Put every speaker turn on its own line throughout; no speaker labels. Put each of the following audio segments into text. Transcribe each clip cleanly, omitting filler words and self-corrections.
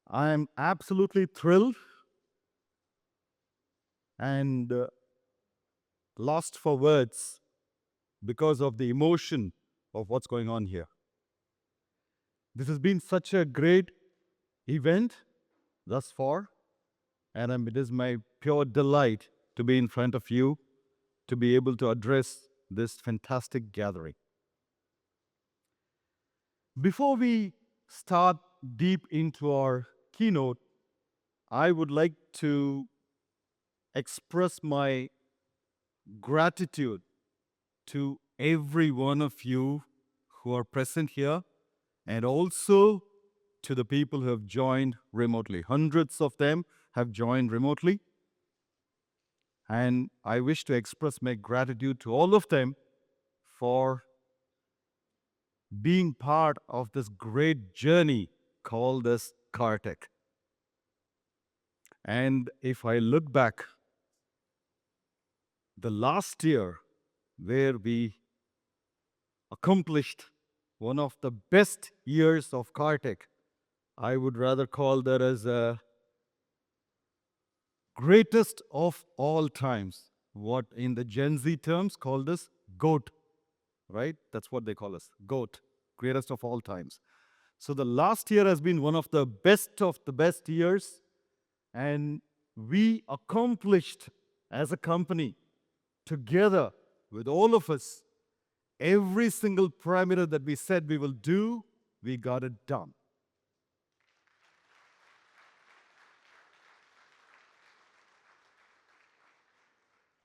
I am absolutely thrilled and lost for words because of the emotion of what's going on here. This has been such a great event thus far, and it is my pure delight to be in front of you to be able to address this fantastic gathering. Before we start deep into our keynote, I would like to express my gratitude to every one of you who are present here and also to the people who have joined remotely. Hundreds of them have joined remotely. And I wish to express my gratitude to all of them for being part of this great journey called as Kartek. And if I look back, the last year where we accomplished one of the best years of Kartek, I would rather call that as a greatest of all times. What in the Gen Z terms called as GOAT, right? That's what they call us, GOAT, greatest of all times. So the last year has been one of the best years, and we accomplished as a company together with all of us every single parameter that we said we will do, we got it done.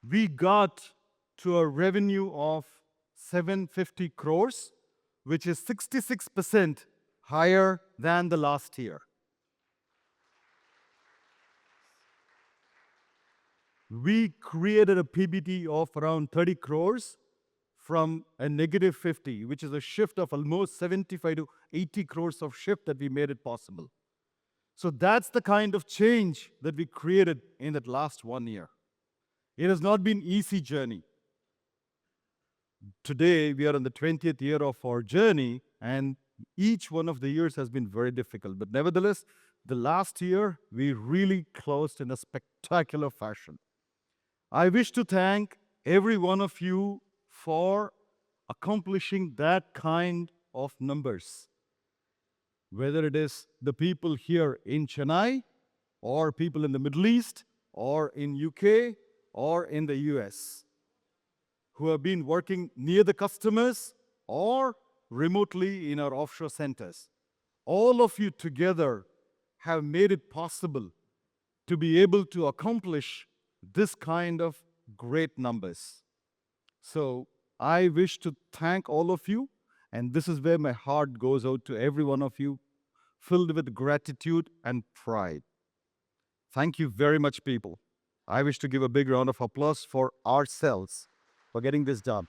We got to a revenue of 750 crores, which is 66% higher than the last year. We created a PBT of around 30 crores from a negative 50, which is a shift of almost 75 to 80 crores of shift that we made it possible. So that's the kind of change that we created in that last 1 year. It has not been easy journey. Today, we are in the 20th year of our journey, and each one of the years has been very difficult. But nevertheless, the last year, we really closed in a spectacular fashion. I wish to thank every one of you for accomplishing that kind of numbers. Whether it is the people here in Chennai, or people in the Middle East, or in UK, or in the US, who have been working near the customers or remotely in our offshore centers. All of you together have made it possible to be able to accomplish this kind of great numbers. So I wish to thank all of you, and this is where my heart goes out to every one of you, filled with gratitude and pride. Thank you very much, people. I wish to give a big round of applause for ourselves for getting this done.